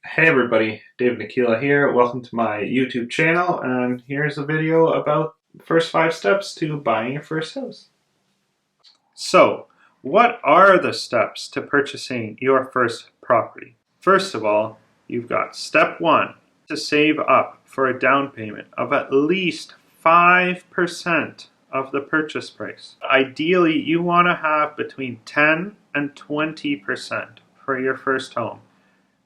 Hey everybody, David Nakkila here. Welcome to my YouTube channel, and here's a video about the first 5 steps to buying your first house. So, what are the steps to purchasing your first property? First of all, you've got step 1 to save up for a down payment of at least 5% of the purchase price. Ideally, you want to have between 10 and 20% for your first home.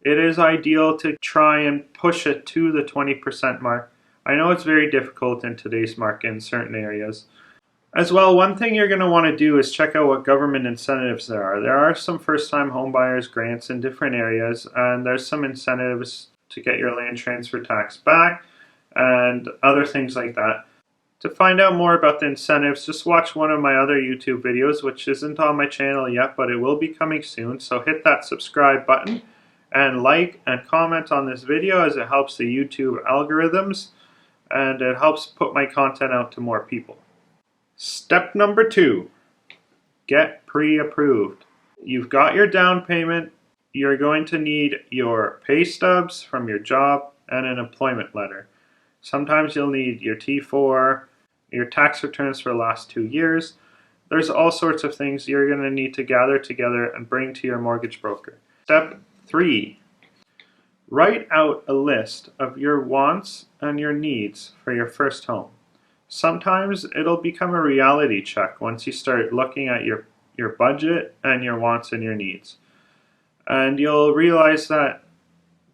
It is ideal to try and push it to the 20% mark. I know it's very difficult in today's market in certain areas. As well, one thing you're going to want to do is check out what government incentives there are. There are some first-time homebuyers grants in different areas, and there's some incentives to get your land transfer tax back and other things like that. To find out more about the incentives, just watch one of my other YouTube videos, which isn't on my channel yet, but it will be coming soon. So hit that subscribe button and like and comment on this video, as it helps the YouTube algorithms and it helps put my content out to more people. Step number 2, get pre-approved. You've got your down payment. You're going to need your pay stubs from your job and an employment letter. Sometimes you'll need your T4, your tax returns for the last 2 years. There's all sorts of things you're going to need to gather together and bring to your mortgage broker. Step 3, write out a list of your wants and your needs for your first home. Sometimes it'll become a reality check once you start looking at your budget and your wants and your needs. And you'll realize that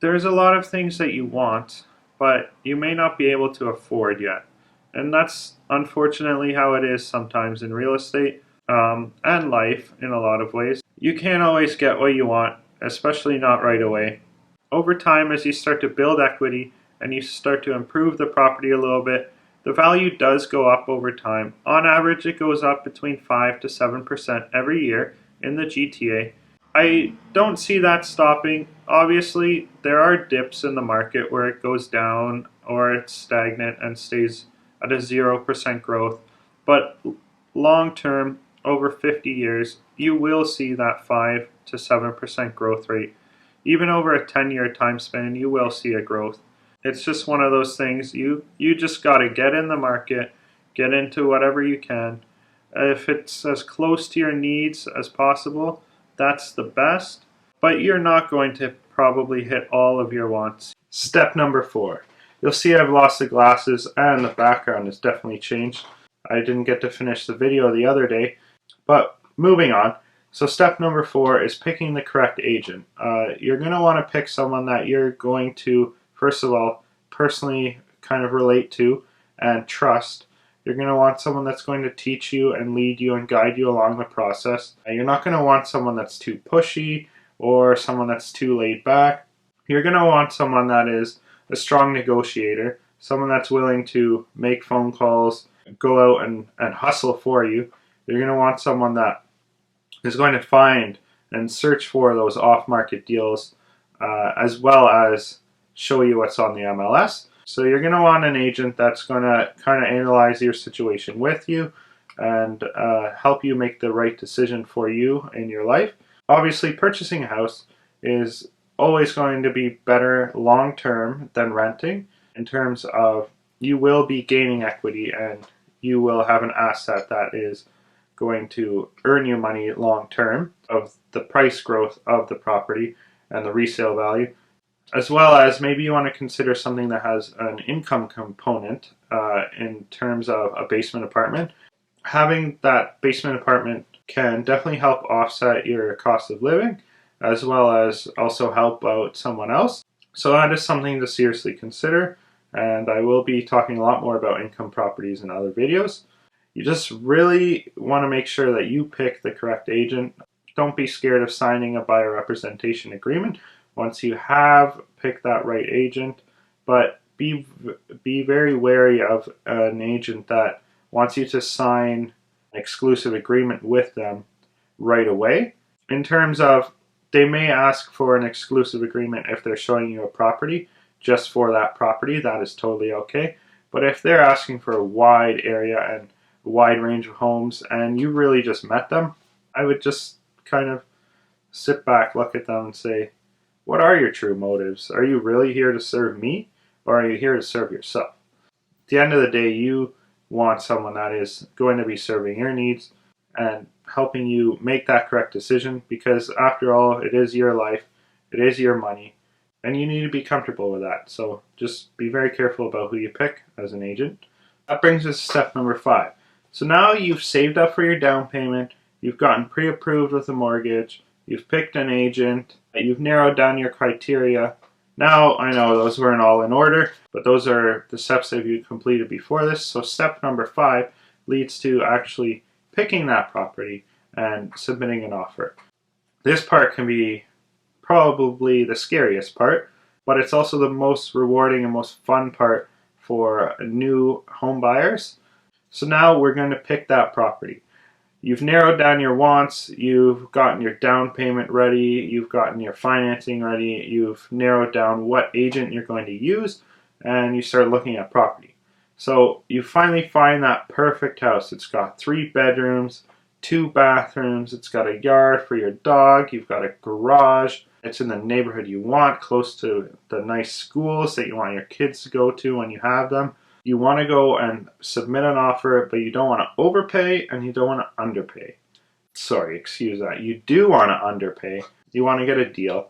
there's a lot of things that you want, but you may not be able to afford yet. And that's unfortunately how it is sometimes in real estate and life in a lot of ways. You can't always get what you want, especially not right away. Over time, as you start to build equity and you start to improve the property a little bit, the value does go up over time. On average, it goes up between 5 to 7% every year in the GTA. I don't see that stopping. Obviously, there are dips in the market where it goes down or it's stagnant and stays at a 0% growth. But long term, over 50 years, you will see that 5 to 7% growth rate. Even over a 10-year time span, you will see a growth. It's just one of those things. You just got to get in the market, get into whatever you can. If it's as close to your needs as possible, that's the best. But you're not going to probably hit all of your wants. Step number 4. You'll see I've lost the glasses and the background has definitely changed. I didn't get to finish the video the other day. But moving on. So step number 4 is picking the correct agent. You're going to want to pick someone that you're going to, first of all, personally kind of relate to and trust. You're going to want someone that's going to teach you and lead you and guide you along the process. You're not going to want someone that's too pushy or someone that's too laid back. You're going to want someone that is a strong negotiator, someone that's willing to make phone calls, go out and hustle for you. You're going to want someone that is going to find and search for those off-market deals as well as show you what's on the MLS. So you're going to want an agent that's going to kind of analyze your situation with you and help you make the right decision for you in your life. Obviously, purchasing a house is always going to be better long-term than renting in terms of you will be gaining equity and you will have an asset that is going to earn you money long term of the price growth of the property and the resale value, as well as maybe you want to consider something that has an income component in terms of a basement apartment. Having that basement apartment can definitely help offset your cost of living, as well as also help out someone else. So that is something to seriously consider, and I will be talking a lot more about income properties in other videos. You just really want to make sure that you pick the correct agent. Don't be scared of signing a buyer representation agreement once you have picked that right agent, but be very wary of an agent that wants you to sign an exclusive agreement with them right away. In terms of, they may ask for an exclusive agreement if they're showing you a property just for that property. That is totally okay. But if they're asking for a wide area and wide range of homes and you really just met them, I would just kind of sit back, look at them and say, what are your true motives? Are you really here to serve me, or are you here to serve yourself? At the end of the day, you want someone that is going to be serving your needs and helping you make that correct decision, because after all, it is your life, it is your money, and you need to be comfortable with that. So just be very careful about who you pick as an agent. That brings us to step number 5. So now you've saved up for your down payment, you've gotten pre-approved with a mortgage, you've picked an agent, you've narrowed down your criteria. Now, I know those weren't all in order, but those are the steps that you completed before this. So step number 5 leads to actually picking that property and submitting an offer. This part can be probably the scariest part, but it's also the most rewarding and most fun part for new home buyers. So now we're going to pick that property. You've narrowed down your wants, you've gotten your down payment ready, you've gotten your financing ready, you've narrowed down what agent you're going to use, and you start looking at property. So you finally find that perfect house. It's got 3 bedrooms, 2 bathrooms, it's got a yard for your dog, you've got a garage, it's in the neighborhood you want, close to the nice schools that you want your kids to go to when you have them. You want to go and submit an offer, but you don't want to overpay and you don't want to underpay. Sorry, excuse that. You do want to underpay. You want to get a deal.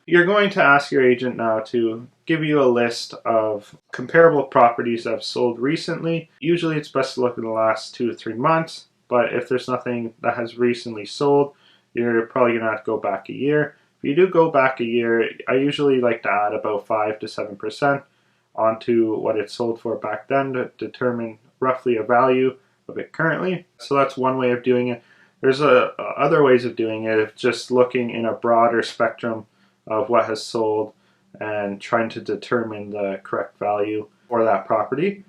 You're going to ask your agent now to give you a list of comparable properties that have sold recently. Usually it's best to look in the last 2 to 3 months, but if there's nothing that has recently sold, you're probably going to have to go back a year. If you do go back a year, I usually like to add about 5 to 7% onto what it sold for back then to determine roughly a value of it currently. So that's one way of doing it. There's other ways of doing it, of just looking in a broader spectrum of what has sold and trying to determine the correct value for that property.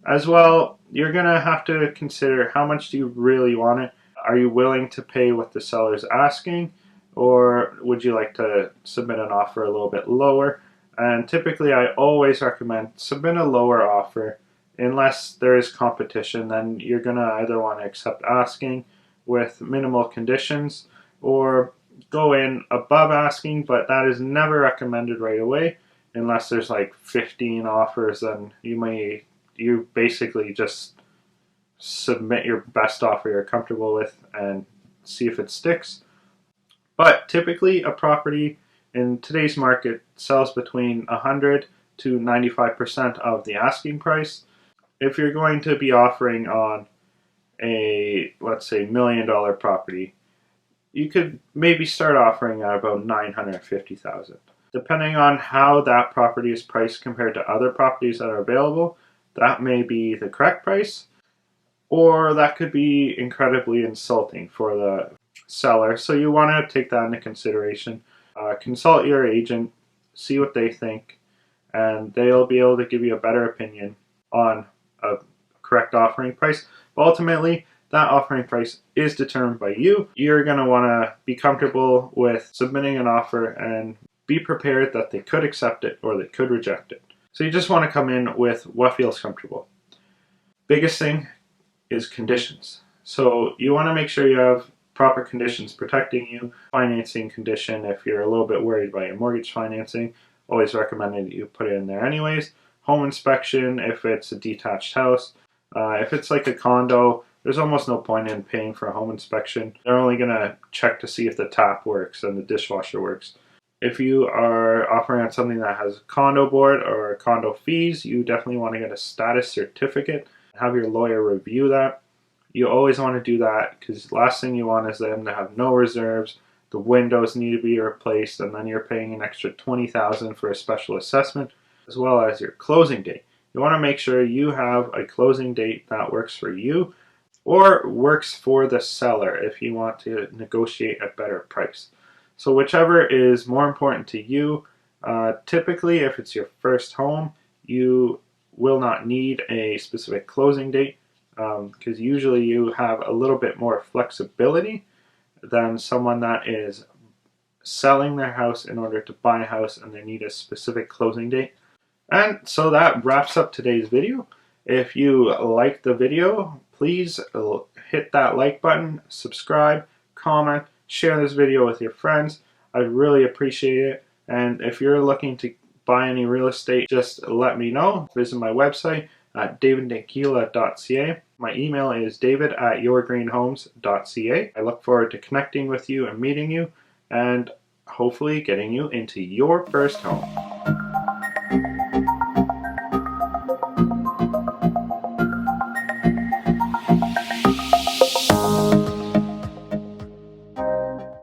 As well, you're going to have to consider, how much do you really want it? Are you willing to pay what the seller's asking, or would you like to submit an offer a little bit lower? And typically I always recommend submit a lower offer. Unless there is competition, then you're going to either want to accept asking with minimal conditions, or go in above asking, but that is never recommended right away. Unless there's like 15 offers, then you basically just submit your best offer you're comfortable with and see if it sticks. But typically a property in today's market sells between 100 to 95% of the asking price. If you're going to be offering on a, let's say, $1 million property, you could maybe start offering at about $950,000. Depending on how that property is priced compared to other properties that are available, that may be the correct price, or that could be incredibly insulting for the seller. So you want to take that into consideration. Consult your agent, see what they think, and they'll be able to give you a better opinion on a correct offering price. But ultimately, that offering price is determined by you. You're going to want to be comfortable with submitting an offer and be prepared that they could accept it or they could reject it. So you just want to come in with what feels comfortable. Biggest thing is conditions. So you want to make sure you have proper conditions protecting you. Financing condition, if you're a little bit worried about your mortgage financing, always recommended that you put it in there anyways. Home inspection, if it's a detached house. If it's like a condo, there's almost no point in paying for a home inspection. They're only going to check to see if the tap works and the dishwasher works. If you are offering on something that has a condo board or condo fees, you definitely want to get a status certificate. Have your lawyer review that. You always want to do that, because the last thing you want is them to have no reserves, the windows need to be replaced, and then you're paying an extra $20,000 for a special assessment, as well as your closing date. You want to make sure you have a closing date that works for you, or works for the seller if you want to negotiate a better price. So whichever is more important to you. Typically, if it's your first home, you will not need a specific closing date, because usually you have a little bit more flexibility than someone that is selling their house in order to buy a house and they need a specific closing date. And so that wraps up today's video. If you liked the video, please hit that like button, subscribe, comment, share this video with your friends. I'd really appreciate it. And if you're looking to buy any real estate, just let me know. Visit my website at davidnakkila.ca. My email is david@yourgreenhomes.ca. I look forward to connecting with you and meeting you, and hopefully getting you into your first home.